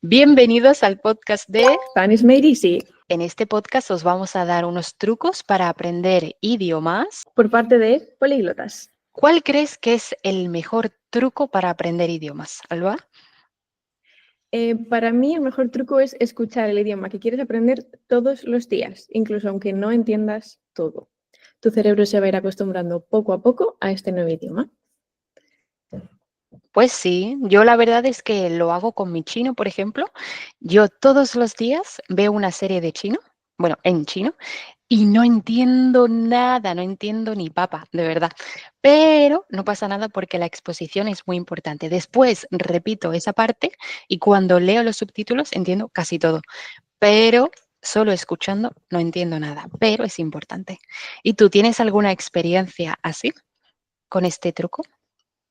Bienvenidos al podcast de Spanish Made Easy. En este podcast os vamos a dar unos trucos para aprender idiomas. Por parte de Políglotas. ¿Cuál crees que es el mejor truco para aprender idiomas, Alba? Para mí el mejor truco es escuchar el idioma que quieres aprender todos los días, incluso aunque no entiendas todo. Tu cerebro se va a ir acostumbrando poco a poco a este nuevo idioma. Pues sí, yo la verdad es que lo hago con mi chino, por ejemplo. Yo todos los días veo una serie de chino, bueno, en chino, y no entiendo nada, no entiendo ni papa, de verdad. Pero no pasa nada porque la exposición es muy importante. Después repito esa parte y cuando leo los subtítulos entiendo casi todo. Pero solo escuchando no entiendo nada, pero es importante. ¿Y tú tienes alguna experiencia así con este truco?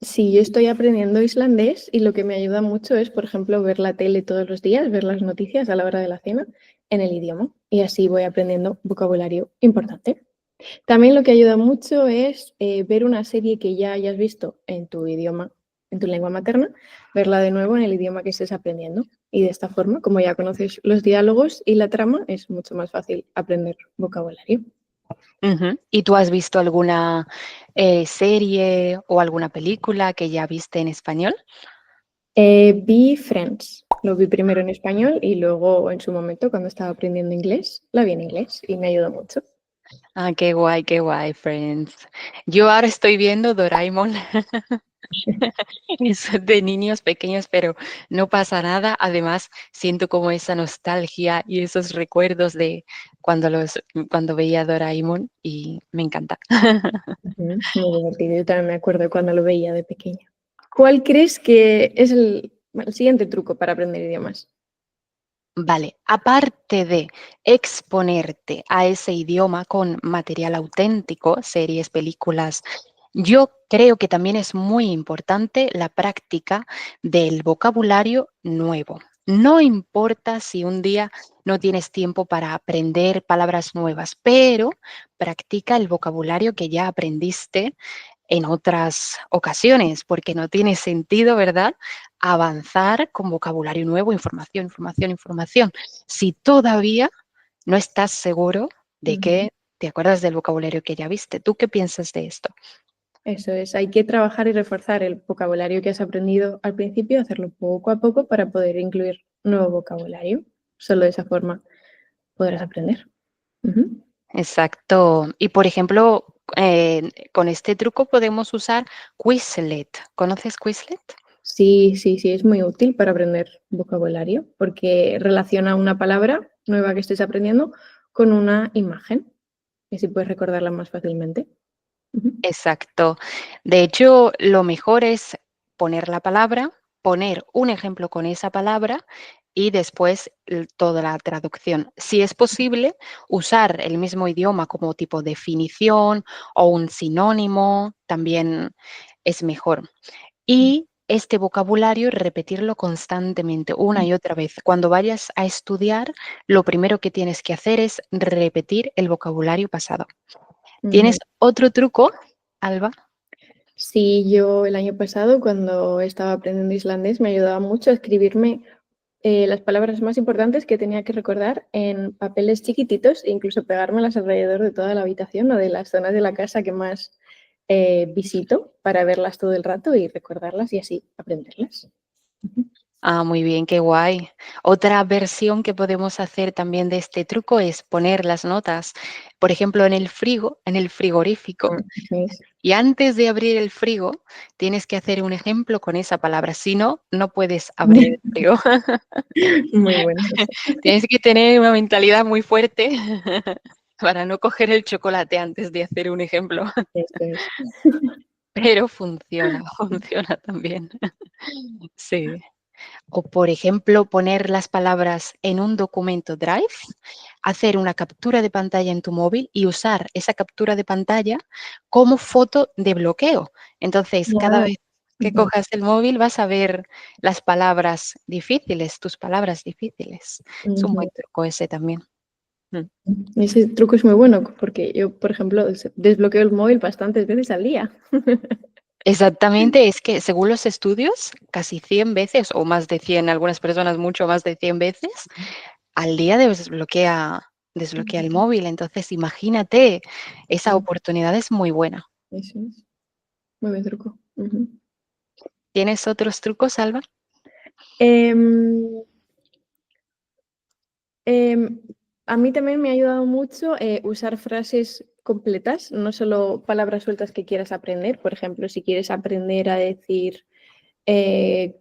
Sí, yo estoy aprendiendo islandés y lo que me ayuda mucho es, por ejemplo, ver la tele todos los días, ver las noticias a la hora de la cena en el idioma y así voy aprendiendo vocabulario importante. También lo que ayuda mucho es ver una serie que ya hayas visto en tu idioma, en tu lengua materna, verla de nuevo en el idioma que estés aprendiendo. Y de esta forma, como ya conoces los diálogos y la trama, es mucho más fácil aprender vocabulario. ¿Y tú has visto alguna serie o alguna película que ya viste en español? Vi Friends, lo vi primero en español y luego en su momento, cuando estaba aprendiendo inglés, la vi en inglés y me ayudó mucho. Ah, qué guay, Friends. Yo ahora estoy viendo Doraemon. Es de niños pequeños, pero no pasa nada. Además, siento como esa nostalgia y esos recuerdos de cuando veía Doraemon y me encanta. Ujú, muy divertido, yo también me acuerdo cuando lo veía de pequeña. ¿Cuál crees que es el siguiente truco para aprender idiomas? Vale, aparte de exponerte a ese idioma con material auténtico, series, películas, yo creo que también es muy importante la práctica del vocabulario nuevo. No importa si un día no tienes tiempo para aprender palabras nuevas, pero practica el vocabulario que ya aprendiste en otras ocasiones, porque no tiene sentido, ¿verdad? Avanzar con vocabulario nuevo, información, información, información. Si todavía no estás seguro de Ujú. que te acuerdas del vocabulario que ya viste. ¿Tú qué piensas de esto? Eso es, hay que trabajar y reforzar el vocabulario que has aprendido al principio, hacerlo poco a poco para poder incluir nuevo vocabulario. Solo de esa forma podrás aprender. Ujú. Exacto. Y por ejemplo, con este truco podemos usar Quizlet. ¿Conoces Quizlet? Sí, sí, sí, es muy útil para aprender vocabulario porque relaciona una palabra nueva que estés aprendiendo con una imagen y así puedes recordarla más fácilmente. Ujú. Exacto. De hecho, lo mejor es poner la palabra, poner un ejemplo con esa palabra y después toda la traducción. Si es posible, usar el mismo idioma como tipo definición o un sinónimo también es mejor. Y este vocabulario repetirlo constantemente, una y otra vez. Cuando vayas a estudiar, lo primero que tienes que hacer es repetir el vocabulario pasado. ¿Tienes Ujú. otro truco, Alba? Sí, yo el año pasado, cuando estaba aprendiendo islandés, me ayudaba mucho a escribirme las palabras más importantes que tenía que recordar en papeles chiquititos e incluso pegármelas alrededor de toda la habitación o de las zonas de la casa que más visito para verlas todo el rato y recordarlas y así aprenderlas. Ujú. Ah, muy bien, qué guay. Otra versión que podemos hacer también de este truco es poner las notas, por ejemplo, en el frigorífico. Sí, Y antes de abrir el frigo, tienes que hacer un ejemplo con esa palabra. Si no, no puedes abrir el frigo. muy bueno. Tienes que tener una mentalidad muy fuerte para no coger el chocolate antes de hacer un ejemplo. Eso es. Pero funciona, funciona también. Sí. O, por ejemplo, poner las palabras en un documento Drive, hacer una captura de pantalla en tu móvil y usar esa captura de pantalla como foto de bloqueo. Entonces, cada Ya. vez que Ujú. cojas el móvil vas a ver las palabras difíciles, tus palabras difíciles. Es un buen Ujú. truco ese también. Mm. Ese truco es muy bueno porque yo, por ejemplo, desbloqueo el móvil bastantes veces al día. Exactamente, es que según los estudios, casi 100 veces o más de 100, algunas personas mucho más de 100 veces al día desbloquea el móvil. Entonces, imagínate, esa Sí, oportunidad es muy buena. eso es. Muy buen truco. Ujú. ¿Tienes otros trucos, Alba? Em, em, a mí también me ha ayudado mucho usar frases completas, no solo palabras sueltas que quieras aprender. Por ejemplo, si quieres aprender a decir eh,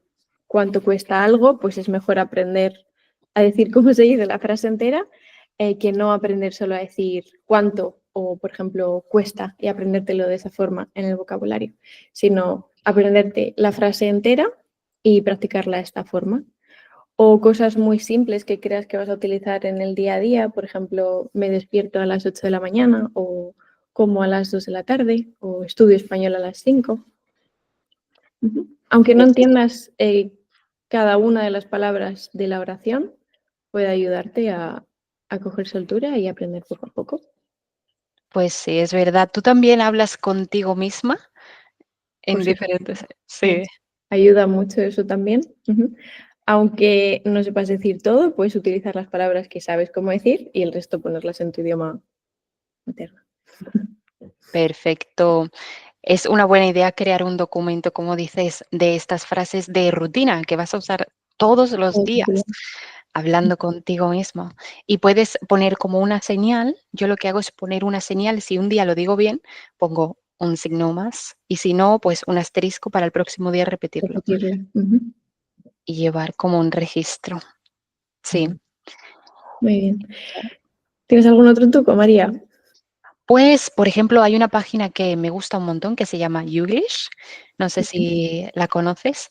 cuánto cuesta algo, pues es mejor aprender a decir cómo se dice la frase entera que no aprender solo a decir cuánto o, por ejemplo, cuesta y aprendértelo de esa forma en el vocabulario, sino aprenderte la frase entera y practicarla de esta forma. O cosas muy simples que creas que vas a utilizar en el día a día, por ejemplo, me despierto a las 8 de la mañana o como a las 2 de la tarde o estudio español a las 5. Ujú. Aunque no Pues, entiendas cada una de las palabras de la oración, puede ayudarte a coger soltura y aprender poco a poco. pues sí, es verdad. ¿Tú también hablas contigo misma Por en supuesto. diferentes? Sí. Sí, Ayuda mucho eso también. Ujú. Aunque no sepas decir todo, puedes utilizar las palabras que sabes cómo decir y el resto ponerlas en tu idioma materno. perfecto. Es una buena idea crear un documento, como dices, de estas frases de rutina que vas a usar todos los días, hablando contigo mismo. Y puedes poner como una señal. Yo lo que hago es poner una señal. Si un día lo digo bien, pongo un signo más. Y si no, pues un asterisco para el próximo día repetirlo Repetirla. Ujú. y llevar como un registro. Sí. Muy bien. ¿Tienes algún otro truco, María? Pues, por ejemplo, hay una página que me gusta un montón que se llama Youglish. No sé si la conoces.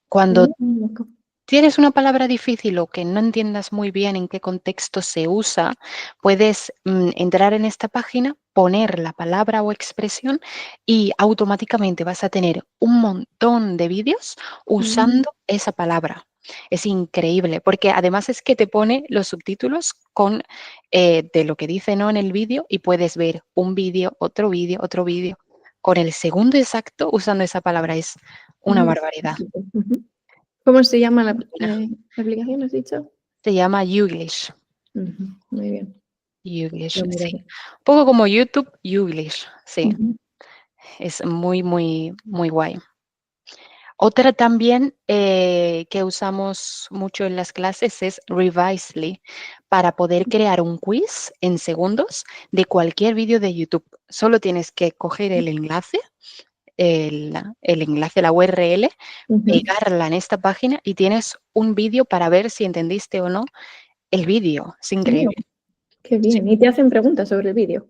Cuando No, no. tienes una palabra difícil o que no entiendas muy bien en qué contexto se usa, puedes entrar en esta página, poner la palabra o expresión y automáticamente vas a tener un montón de vídeos usando esa palabra. Es increíble porque además es que te pone los subtítulos con de lo que dice no en el vídeo y puedes ver un vídeo, otro vídeo con el segundo exacto usando esa palabra. Es una barbaridad. Ujú. ¿Cómo se llama la aplicación, has dicho? Se llama Youglish. Ujú. Muy bien, Youglish, lo sí. miraré. Un poco como YouTube, Youglish, sí. Ujú. Es muy, muy, muy guay. Otra también que usamos mucho en las clases es Revisely para poder crear un quiz en segundos de cualquier vídeo de YouTube. Solo tienes que coger el enlace, el enlace, la URL, Ujú. pegarla en esta página y tienes un vídeo para ver si entendiste o no el vídeo. Es Oh, increíble. qué Sí. bien. Y te hacen preguntas sobre el vídeo.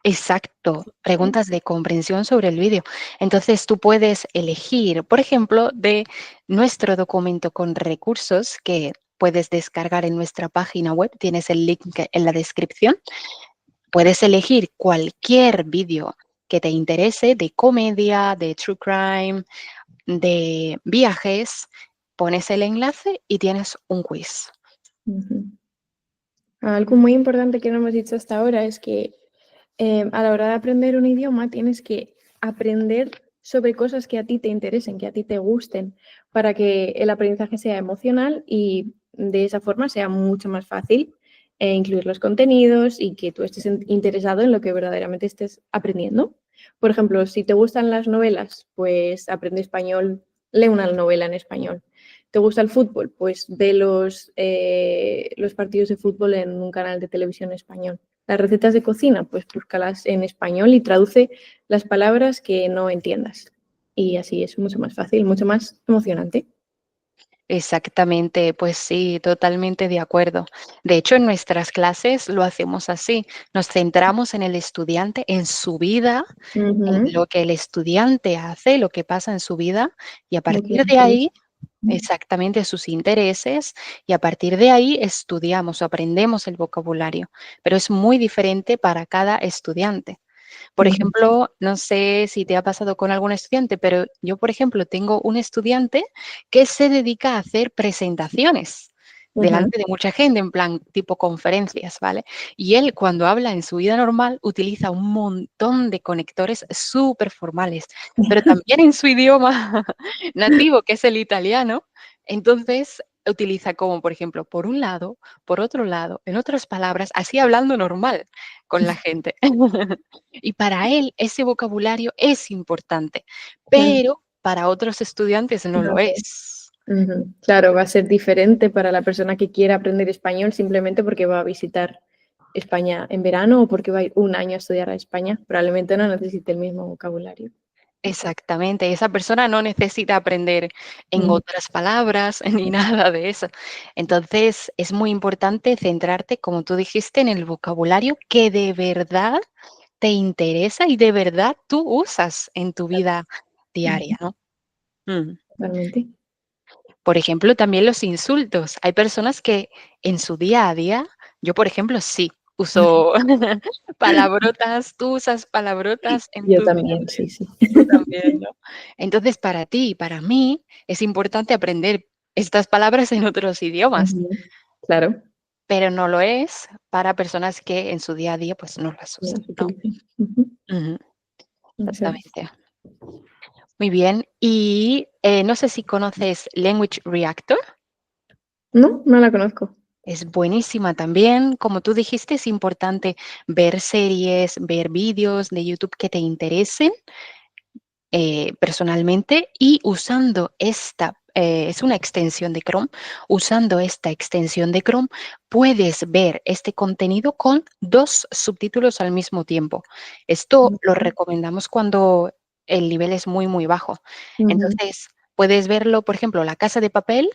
Exacto, preguntas de comprensión sobre el vídeo. Entonces tú puedes elegir, por ejemplo, de nuestro documento con recursos que puedes descargar en nuestra página web, tienes el link en la descripción. Puedes elegir cualquier vídeo que te interese de comedia, de true crime, de viajes, pones el enlace y tienes un quiz. Ujú. Algo muy importante que no hemos dicho hasta ahora es que a la hora de aprender un idioma tienes que aprender sobre cosas que a ti te interesen, que a ti te gusten, para que el aprendizaje sea emocional y de esa forma sea mucho más fácil incluir los contenidos y que tú estés interesado en lo que verdaderamente estés aprendiendo. Por ejemplo, si te gustan las novelas, pues aprende español, lee una novela en español. ¿Te gusta el fútbol? Pues ve los partidos de fútbol en un canal de televisión español. Las recetas de cocina, pues búscalas en español y traduce las palabras que no entiendas. Y así es mucho más fácil, mucho más emocionante. Exactamente, pues sí, totalmente de acuerdo. De hecho, en nuestras clases lo hacemos así. Nos centramos en el estudiante, en su vida, en Ujú. lo que el estudiante hace, lo que pasa en su vida, y a Lo que partir le de interesa. ahí, exactamente sus intereses, y a partir de ahí estudiamos o aprendemos el vocabulario. Pero es muy diferente para cada estudiante. Por Ujú. ejemplo, no sé si te ha pasado con algún estudiante, pero yo, por ejemplo, tengo un estudiante que se dedica a hacer presentaciones. Ujú. delante de mucha gente, en plan tipo conferencias, ¿vale? Y él cuando habla en su vida normal utiliza un montón de conectores súper formales, pero también en su idioma nativo, que es el italiano. Entonces utiliza como, por ejemplo, por un lado, por otro lado, en otras palabras, así hablando normal con la gente. Y para él ese vocabulario es importante, Claro. pero para otros estudiantes no No lo sé. es. Ujú. Claro, va a ser diferente para la persona que quiera aprender español simplemente porque va a visitar España en verano o porque va a ir un año a estudiar a España. Probablemente no necesite el mismo vocabulario. Exactamente, esa persona no necesita aprender en Ujú. otras palabras ni nada de eso. Entonces, es muy importante centrarte, como tú dijiste, en el vocabulario que de verdad te interesa y de verdad tú usas en tu vida diaria, Ujú. ¿no? Mm. Totalmente. Por ejemplo, también los insultos. Hay personas que en su día a día, yo por ejemplo sí uso palabrotas, tú usas palabrotas en Yo tu día a también, día, sí, sí. tú también, ¿no? Entonces, para ti y para mí es importante aprender estas palabras en otros idiomas, Ujú. Claro, pero no lo es para personas que en su día a día pues no las no usan, se ¿no? utiliza. Ujú. Ujú, Eso es. exactamente. Muy bien. Y no sé si conoces Language Reactor. No, no la conozco. Es buenísima también. Como tú dijiste, es importante ver series, ver vídeos de YouTube que te interesen personalmente y usando esta, es una extensión de Chrome, usando esta extensión de Chrome puedes ver este contenido con dos subtítulos al mismo tiempo. Esto lo recomendamos cuando el nivel es muy, muy bajo. Ujú. Entonces, puedes verlo, por ejemplo, La Casa de Papel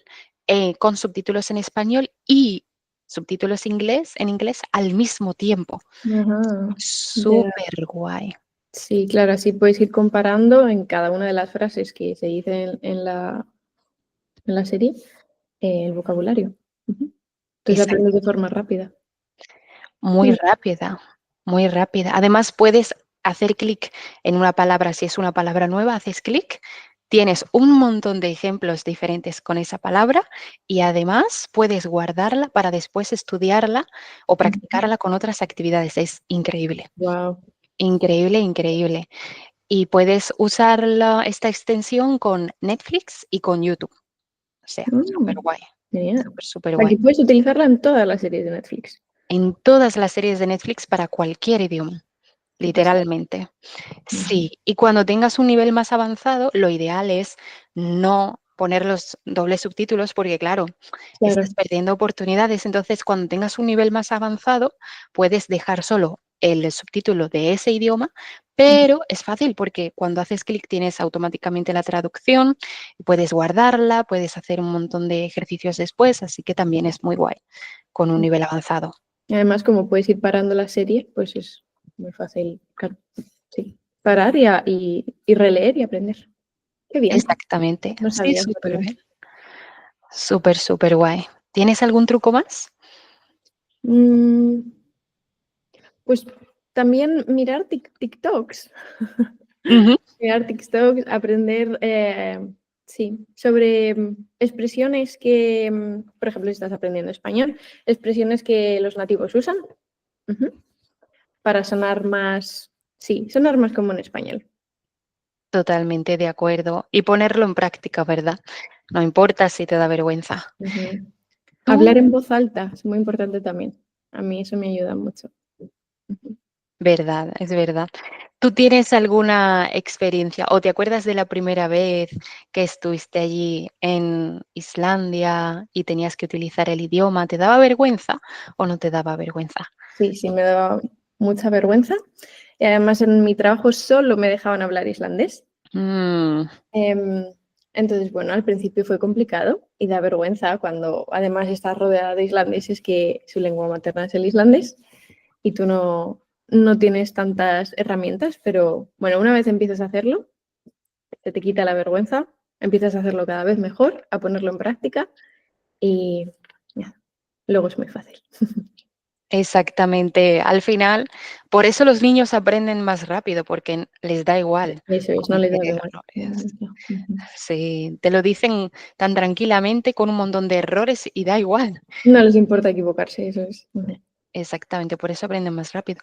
con subtítulos en español y subtítulos en inglés al mismo tiempo. Ajá. Ya. Súper guay. Sí, claro, así puedes ir comparando en cada una de las frases que se dicen en la serie el vocabulario. Ujú. Entonces aprendes de forma rápida. Muy Sí. rápida, muy rápida. Además, puedes hacer clic en una palabra. Si es una palabra nueva, haces clic. Tienes un montón de ejemplos diferentes con esa palabra y además puedes guardarla para después estudiarla o practicarla con otras actividades. Es increíble, Wow. increíble, increíble. Y puedes usar esta extensión con Netflix y con YouTube. O sea, súper guay, Genial. súper, súper Aquí guay. puedes utilizarla en todas las series de Netflix. En todas las series de Netflix para cualquier idioma. Qué pasada. Literalmente. Ujú. Sí, y cuando tengas un nivel más avanzado, lo ideal es no poner los dobles subtítulos porque, claro, Claro. estás perdiendo oportunidades. Entonces, cuando tengas un nivel más avanzado, puedes dejar solo el subtítulo de ese idioma, pero es fácil porque cuando haces clic tienes automáticamente la traducción, puedes guardarla, puedes hacer un montón de ejercicios después, así que también es muy guay con un nivel avanzado. Y además, como puedes ir parando la serie, pues es muy fácil, claro, sí, parar y releer y aprender. Qué bien. Exactamente. No Sí, sabía, la súper verdad. bien. Súper, súper guay. ¿Tienes algún truco más? Mm, pues también mirar TikToks. Ujú. Mirar TikToks, aprender, sí, sobre expresiones que, por ejemplo, si estás aprendiendo español, expresiones que los nativos usan, ujú, para sonar más, sí, sonar más como en español. Totalmente de acuerdo. Y ponerlo en práctica, ¿verdad? No importa si te da vergüenza. Ujú. Tú, Hablar en voz alta es muy importante también. A mí eso me ayuda mucho. Ujú. verdad, es verdad. ¿Tú tienes alguna experiencia o te acuerdas de la primera vez que estuviste allí en Islandia y tenías que utilizar el idioma? ¿Te daba vergüenza o no te daba vergüenza? Sí, sí, me daba mucha vergüenza. Y además en mi trabajo solo me dejaban hablar islandés. Mm, Em, entonces, bueno, al principio fue complicado y da vergüenza cuando además estás rodeada de islandeses que su lengua materna es el islandés y tú no tienes tantas herramientas, pero bueno, una vez empiezas a hacerlo, se te quita la vergüenza, empiezas a hacerlo cada vez mejor, a ponerlo en práctica y ya, luego es muy fácil. Exactamente. Al final, por eso los niños aprenden más rápido, porque les da igual Eso es, no les cometer da igual. errores. Sí, te lo dicen tan tranquilamente con un montón de errores y da igual. No les importa equivocarse, eso es. Exactamente, por eso aprenden más rápido.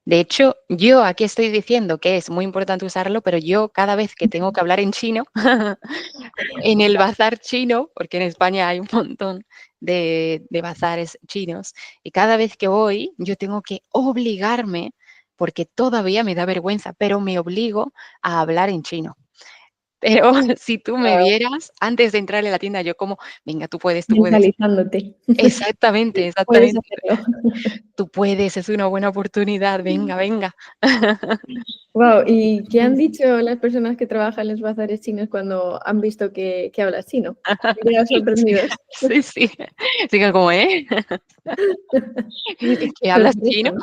De hecho, yo aquí estoy diciendo que es muy importante usarlo, pero yo cada vez que tengo que hablar en chino, en el bazar chino, porque en España hay un montón de bazares chinos, y cada vez que voy, yo tengo que obligarme, porque todavía me da vergüenza, pero me obligo a hablar en chino. Pero si tú me Guau, vieras, antes de entrar en la tienda, yo como, venga, tú puedes, tú puedes. mentalizándote. Exactamente, Puedes exactamente. hacerlo. Tú puedes, es una buena oportunidad, venga, venga. Wow, ¿y qué han dicho las personas que trabajan en los bazares chinos cuando han visto que hablas chino? ¿Se quedan Sí, sorprendidos? sí, sí. Sí, que como, ¿eh? ¿Que hablas Sorpresa, chino? ¿no?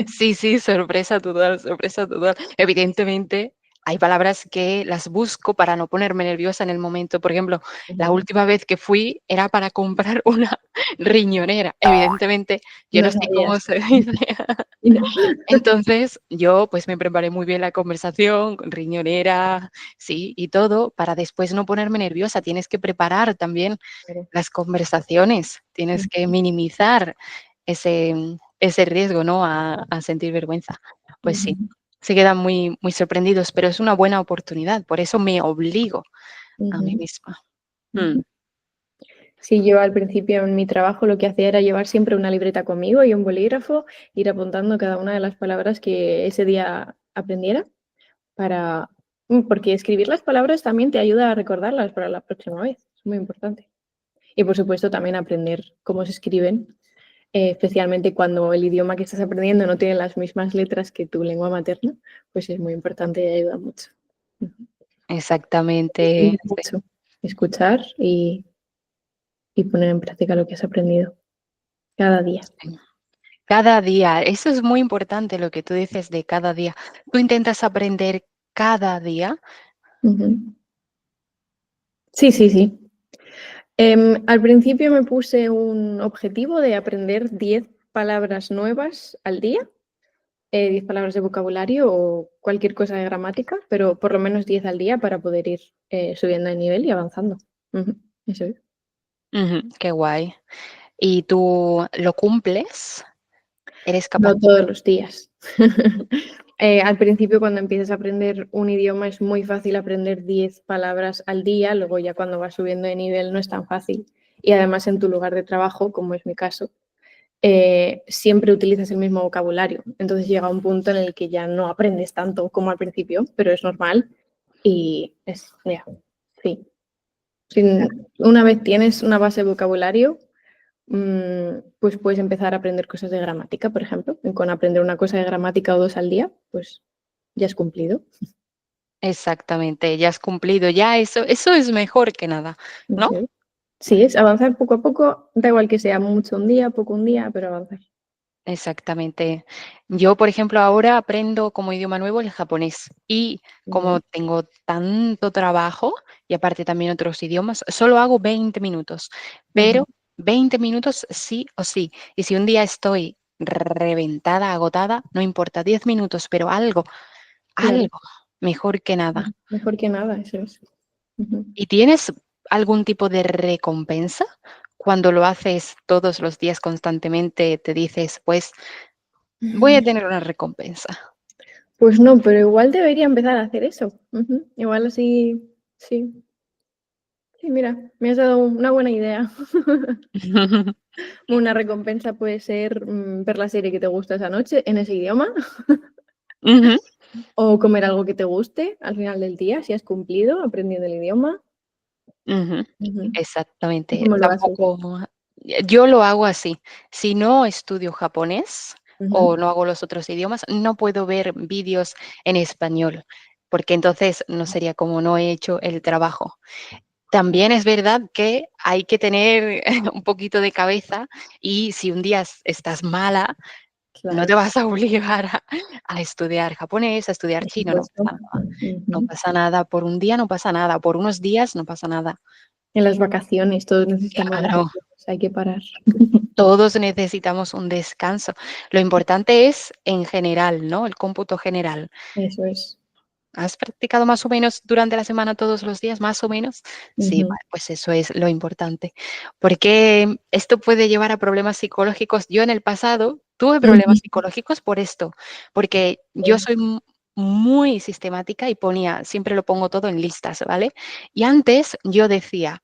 Sí, sí, sorpresa total, sorpresa total. Evidentemente, hay palabras que las busco para no ponerme nerviosa en el momento. Por ejemplo, la Ujú. última vez que fui era para comprar una riñonera. Evidentemente, yo No no sé cómo sabías. se dice. Y no. Entonces, yo pues me preparé muy bien la conversación, con riñonera, sí, y todo, para después no ponerme nerviosa. Tienes que preparar también Claro. las conversaciones, tienes que minimizar ese riesgo, ¿no? A sentir vergüenza. Pues sí, Ujú, se quedan muy, muy sorprendidos, pero es una buena oportunidad, por eso me obligo a mí ujú, misma. Mm, ujú. Sí, yo al principio en mi trabajo lo que hacía era llevar siempre una libreta conmigo y un bolígrafo, ir apuntando cada una de las palabras que ese día aprendiera para, porque escribir las palabras también te ayuda a recordarlas para la próxima vez. Es muy importante. Y por supuesto también aprender cómo se escriben, especialmente cuando el idioma que estás aprendiendo no tiene las mismas letras que tu lengua materna, pues es muy importante y ayuda mucho. Ujú. exactamente, Aprender mucho, escuchar y poner en práctica lo que has aprendido cada día. sí. Cada día, eso es muy importante lo que tú dices de cada día. Tú intentas aprender cada día. Ujú. Sí, sí, sí. Al principio me puse un objetivo de aprender 10 palabras nuevas al día, 10 palabras de vocabulario o cualquier cosa de gramática, pero por lo menos 10 al día para poder ir subiendo de nivel y avanzando. Ujú, eso es. Ujú, qué guay. ¿Y tú lo cumples? ¿Eres capaz? No todos los días. Al principio, cuando empiezas a aprender un idioma, es muy fácil aprender 10 palabras al día, luego ya cuando vas subiendo de nivel no es tan fácil. Y además en tu lugar de trabajo, como es mi caso, siempre utilizas el mismo vocabulario. Entonces llega un punto en el que ya no aprendes tanto como al principio, pero es normal y es, ya, sí. Una vez tienes una base de vocabulario, pues puedes empezar a aprender cosas de gramática, por ejemplo. Y con aprender una cosa de gramática o dos al día, pues ya has cumplido. Exactamente, ya has cumplido, ya eso es mejor que nada, ¿no? Eso es. Sí, es avanzar poco a poco, da igual que sea mucho un día, poco un día, pero avanzar. Exactamente. Yo, por ejemplo, ahora aprendo como idioma nuevo el japonés y como Ujú, tengo tanto trabajo y aparte también otros idiomas, solo hago 20 minutos, ujú, pero 20 minutos sí o sí. Y si un día estoy reventada, agotada, no importa, 10 minutos, pero algo, claro, algo mejor que nada. mejor que nada, eso es. Ujú. ¿Y tienes algún tipo de recompensa? Cuando lo haces todos los días constantemente, te dices, pues voy a tener una recompensa. Pues no, pero igual debería empezar a hacer eso. Ujú, igual así, sí. Sí, mira, me has dado una buena idea. Una recompensa puede ser ver la serie que te gusta esa noche en ese idioma Ujú, o comer algo que te guste al final del día, si has cumplido aprendiendo el idioma. ujú, Ujú. ¿Tú exactamente. cómo lo haces? Tampoco, yo lo hago así. Si no estudio japonés o Ujú, no hago los otros idiomas, no puedo ver vídeos en español, porque entonces no sería como no he hecho el trabajo. También es verdad que hay que tener un poquito de cabeza y si un día estás mala, no te claro, vas a obligar a estudiar japonés, a estudiar por chino, no supuesto. pasa nada. No Ujú. pasa nada, por un día no pasa nada, por unos días no pasa nada. En las vacaciones todos necesitamos Claro, vacaciones, hay que parar. todos necesitamos un descanso. Lo importante es en general, ¿no? El cómputo general. Eso es. ¿Has practicado más o menos durante la semana todos los días, más o menos? Sí, Ujú, vale, pues eso es lo importante, porque esto puede llevar a problemas psicológicos. Yo en el pasado tuve problemas ujú, psicológicos por esto, porque yo sí. soy muy sistemática y ponía, siempre lo pongo todo en listas, ¿vale? Y antes yo decía,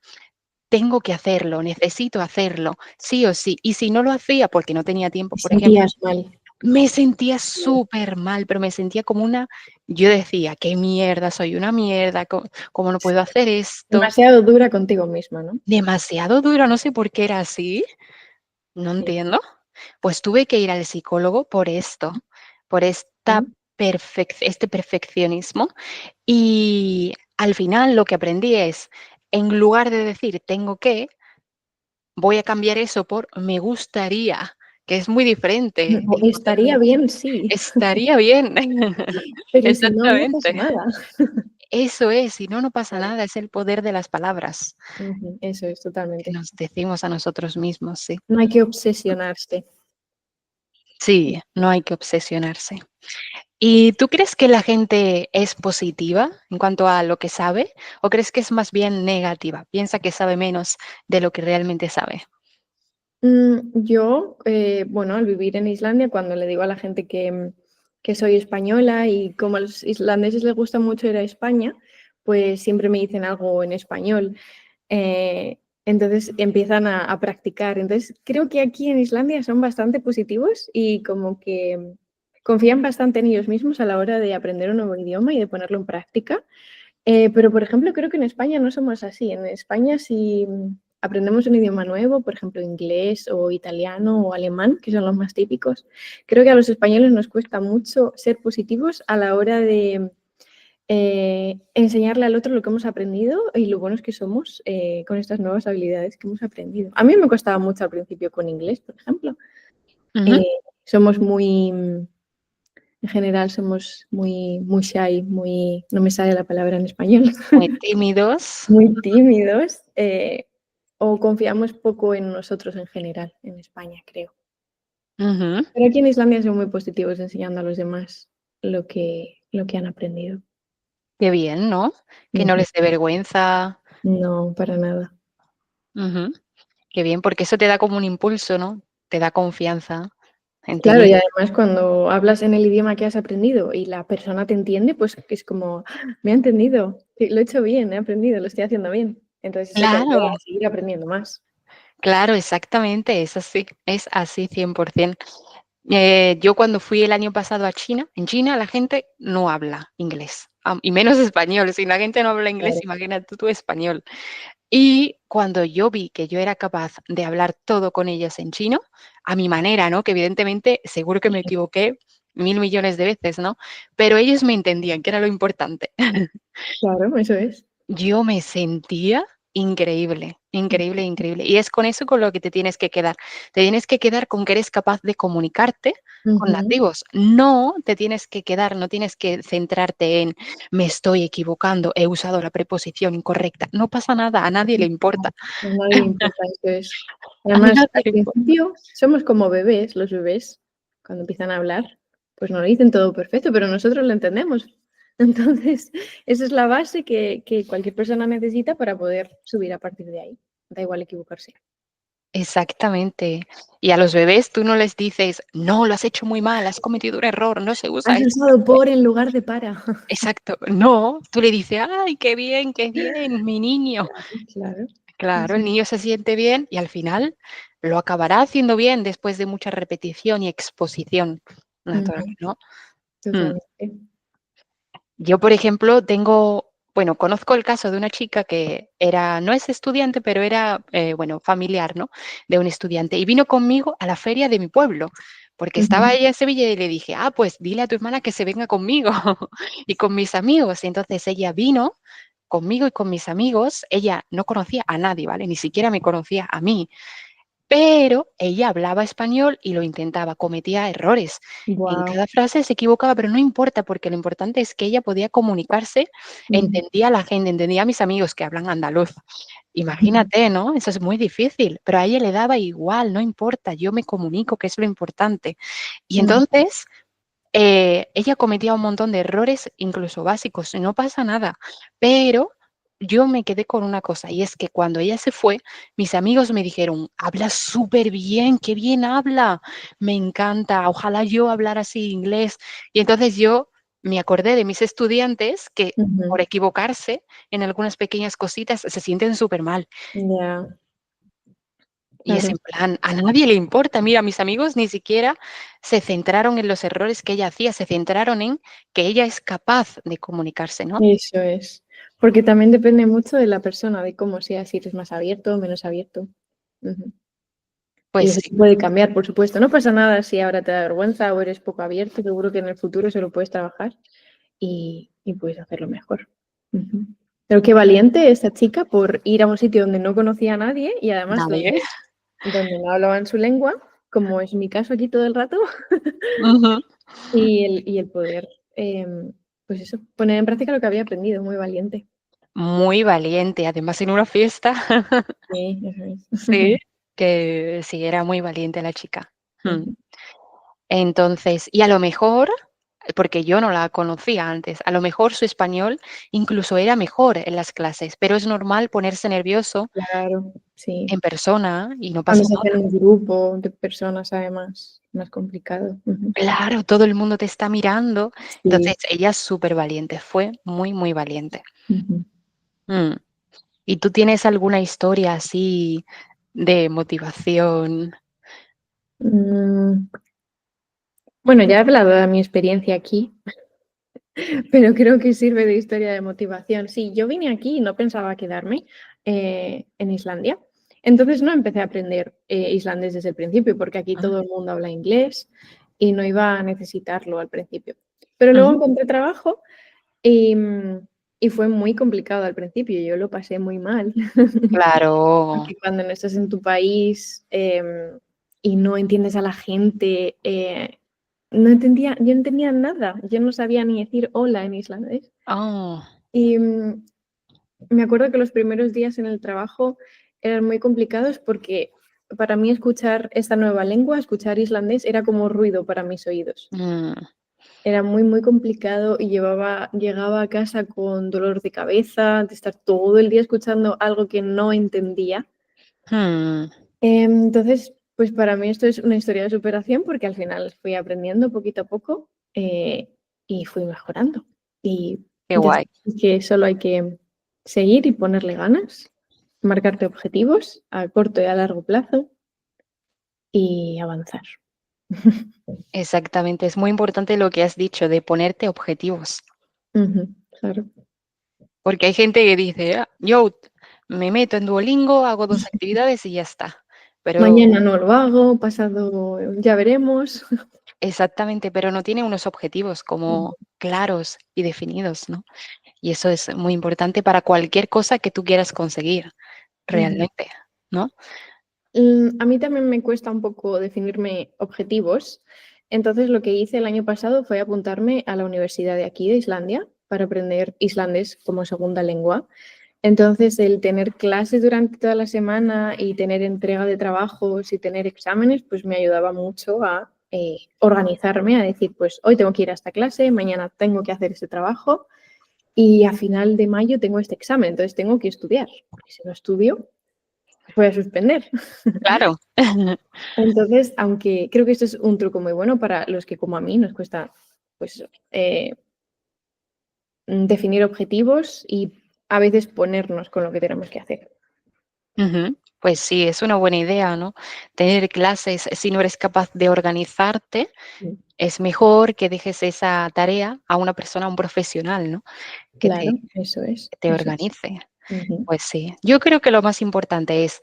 tengo que hacerlo, necesito hacerlo, sí o sí. Y si no lo hacía porque no tenía tiempo, Te por ejemplo, sentías mal. me sentía súper mal, pero me sentía como una, yo decía, qué mierda, soy una mierda, ¿cómo no puedo hacer esto? Demasiado dura contigo misma, ¿no? Demasiado duro, no sé por qué era así, no Sí. entiendo. Pues tuve que ir al psicólogo por esto, por esta Mm. este perfeccionismo y al final lo que aprendí es, en lugar de decir tengo que, voy a cambiar eso por me gustaría, que es muy diferente O el estaría poderlo. bien, sí, Estaría bien. pero si no, no pasa Exactamente. nada. Eso es, si no, no pasa Claro. nada, es el poder de las palabras Ujú, eso es, que totalmente. nos decimos a nosotros mismos, sí. No hay que obsesionarse. Sí, no hay que obsesionarse. ¿Y tú crees que la gente es positiva en cuanto a lo que sabe o crees que es más bien negativa? Piensa que sabe menos de lo que realmente sabe. Yo, bueno, al vivir en Islandia, cuando le digo a la gente que soy española y como a los islandeses les gusta mucho ir a España, pues siempre me dicen algo en español. Entonces empiezan a practicar. Entonces creo que aquí en Islandia son bastante positivos y como que confían bastante en ellos mismos a la hora de aprender un nuevo idioma y de ponerlo en práctica. Pero, por ejemplo, creo que en España no somos así. En España, si aprendemos un idioma nuevo, por ejemplo, inglés o italiano o alemán, que son los más típicos, creo que a los españoles nos cuesta mucho ser positivos a la hora de enseñarle al otro lo que hemos aprendido y lo buenos que somos con estas nuevas habilidades que hemos aprendido. A mí me costaba mucho al principio con inglés, por ejemplo. Ujú. Eh, somos muy, en general, somos muy shy, muy, no me sale la palabra en español. Muy tímidos. Muy tímidos o confiamos poco en nosotros en general, en España, creo. Ujú. Pero aquí en Islandia son muy positivos enseñando a los demás lo que han aprendido. Qué bien, ¿no? Que no Ujú. les dé vergüenza. No, para nada. Ujú. Qué bien, porque eso te da como un impulso, ¿no? Te da confianza en ti Claro, y mismo. además cuando hablas en el idioma que has aprendido y la persona te entiende, pues es como, "Ah, me ha entendido, sí, lo he hecho bien, he aprendido, lo estoy haciendo bien". Entonces eso te ayuda Claro, a seguir aprendiendo más. claro, exactamente, es así 100%. Yo cuando fui el año pasado a China, en China la gente no habla inglés, y menos español. Si la gente no habla inglés, Claro. imagínate tú español. Y cuando yo vi que yo era capaz de hablar todo con ellas en chino, a mi manera, ¿no? Que evidentemente seguro que me equivoqué 1000 millones de veces, ¿no? Pero ellos me entendían, que era lo importante. Claro, eso es. Yo me sentía increíble, increíble, increíble. Y es con eso con lo que te tienes que quedar. Te tienes que quedar con que eres capaz de comunicarte con Ujú. nativos. No te tienes que quedar, no tienes que centrarte en me estoy equivocando, he usado la preposición incorrecta. No pasa nada, a nadie le importa. A nadie le importa, eso es. A Además, nadie al le importa. principio somos como bebés, los bebés, cuando empiezan a hablar, pues no lo dicen todo perfecto, pero nosotros lo entendemos. Entonces, esa es la base que cualquier persona necesita para poder subir a partir de ahí. Da igual equivocarse. Exactamente. Y a los bebés tú no les dices, no, lo has hecho muy mal, has cometido un error, no se usa Has esto. usado por en lugar de para. Exacto. No, tú le dices, ay, qué bien, mi niño. Claro. Claro, el niño se siente bien y al final lo acabará haciendo bien después de mucha repetición y exposición natural, Ujú, ¿no? Mm. totalmente. Yo, por ejemplo, bueno, conozco el caso de una chica que no es estudiante, pero era, bueno, familiar, ¿no? De un estudiante y vino conmigo a la feria de mi pueblo, porque estaba Ujú, ella en Sevilla y le dije, pues dile a tu hermana que se venga conmigo y con mis amigos. Y entonces ella vino conmigo y con mis amigos. Ella no conocía a nadie, ¿vale? Ni siquiera me conocía a mí, pero ella hablaba español y lo intentaba, cometía errores. En Wow. cada frase se equivocaba, pero no importa, porque lo importante es que ella podía comunicarse, entendía a la gente, entendía a mis amigos que hablan andaluz. Imagínate, ¿no? Eso es muy difícil, pero a ella le daba igual, no importa, yo me comunico, que es lo importante. Y entonces ella cometía un montón de errores, incluso básicos, y no pasa nada. Pero yo me quedé con una cosa, y es que cuando ella se fue, mis amigos me dijeron, habla súper bien, qué bien habla, me encanta, ojalá yo hablara así inglés. Y entonces yo me acordé de mis estudiantes que por equivocarse en algunas pequeñas cositas se sienten súper mal. Ya, Y es claro. en plan, a nadie le importa. Mira, mis amigos ni siquiera se centraron en los errores que ella hacía, se centraron en que ella es capaz de comunicarse, ¿no? Eso es. Porque también depende mucho de la persona, de cómo sea, si eres más abierto o menos abierto. Ujú. Y Pues eso sí, se puede cambiar, por supuesto. No pasa nada si ahora te da vergüenza o eres poco abierto, seguro que en el futuro se lo puedes trabajar y puedes hacerlo mejor. Ujú. Pero qué valiente esta chica por ir a un sitio donde no conocía a nadie y además nadie. donde no hablaban su lengua, como es mi caso aquí todo el rato, Ujú. y el poder, pues eso, poner en práctica lo que había aprendido, muy valiente. Muy valiente, además en una fiesta. Sí, eso es. Sí, que sí, era muy valiente la chica. Mm. Ujú. Entonces, y a lo mejor, porque yo no la conocía antes, a lo mejor su español incluso era mejor en las clases, pero es normal ponerse nervioso Claro, sí. en persona y no Cuando pasa se hace en nada. un grupo de personas, además, más complicado. Ujú. Claro, todo el mundo te está mirando. Entonces, Sí. ella es súper valiente, fue muy, muy valiente. Ujú. Mm. ¿Y tú tienes alguna historia así de motivación? Mm, bueno, ya he hablado de mi experiencia aquí, pero creo que sirve de historia de motivación. Sí, yo vine aquí y no pensaba quedarme en Islandia. Entonces no empecé a aprender islandés desde el principio, porque aquí Ujú, todo el mundo habla inglés y no iba a necesitarlo al principio. Pero luego ujú. encontré trabajo y, y fue muy complicado al principio. Yo lo pasé muy mal. Claro. Porque cuando no estás en tu país y no entiendes a la gente, yo no entendía nada. Yo no sabía ni decir hola en islandés. Oh, Y me acuerdo que los primeros días en el trabajo eran muy complicados porque para mí escuchar esta nueva lengua, escuchar islandés, era como ruido para mis oídos. mm, Era muy, muy complicado y llegaba a casa con dolor de cabeza, de estar todo el día escuchando algo que no entendía. mm, Entonces, pues para mí esto es una historia de superación porque al final fui aprendiendo poquito a poco y fui mejorando. Y qué ya guay. está. Es que solo hay que seguir y ponerle ganas, marcarte objetivos a corto y a largo plazo y avanzar. Exactamente, es muy importante lo que has dicho de ponerte objetivos, Ujú, claro. porque hay gente que dice, "Ah, yo me meto en Duolingo, hago 2 actividades y ya está". Pero Mañana no lo hago, pasado ya veremos. exactamente, pero no tiene unos objetivos como claros y definidos, ¿no? Y eso es muy importante para cualquier cosa que tú quieras conseguir Ujú. realmente, ¿no? A mí también me cuesta un poco definirme objetivos. Entonces, lo que hice el año pasado fue apuntarme a la universidad de aquí, de Islandia, para aprender islandés como segunda lengua. Entonces, el tener clases durante toda la semana y tener entrega de trabajos y tener exámenes, pues me ayudaba mucho a organizarme, a decir, pues hoy tengo que ir a esta clase, mañana tengo que hacer este trabajo y a final de mayo tengo este examen, entonces tengo que estudiar, porque si no estudio, voy a suspender. Claro. Entonces, aunque creo que esto es un truco muy bueno para los que como a mí nos cuesta pues, definir objetivos y a veces ponernos con lo que tenemos que hacer. Ujú. Pues sí, es una buena idea, ¿no? Tener clases, si no eres capaz de organizarte, Mm, es mejor que dejes esa tarea a una persona, a un profesional, ¿no? Que claro, te eso es, que te eso es. organice. Ujú, Pues sí. Yo creo que lo más importante es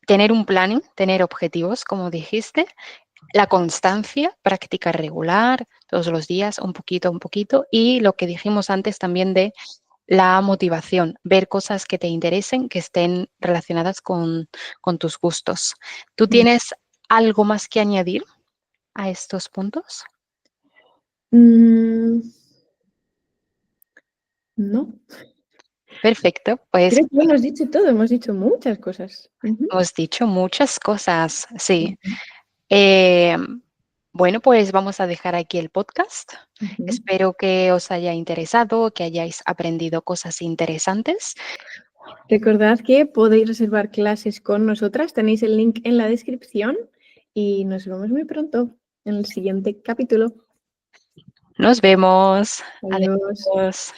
tener un planning, tener objetivos, como dijiste, la constancia, práctica regular, todos los días, un poquito, y lo que dijimos antes también de la motivación, ver cosas que te interesen, que estén relacionadas con tus gustos. ¿Tú tienes algo más que añadir a estos puntos? No. Perfecto, pues Creo que lo hemos dicho todo, hemos dicho muchas cosas. hemos dicho muchas cosas, sí. Ujú, Eh, bueno, pues vamos a dejar aquí el podcast. ujú. Espero que os haya interesado, que hayáis aprendido cosas interesantes. Recordad que podéis reservar clases con nosotras, tenéis el link en la descripción y nos vemos muy pronto en el siguiente capítulo. Nos vemos. Adiós. Adiós.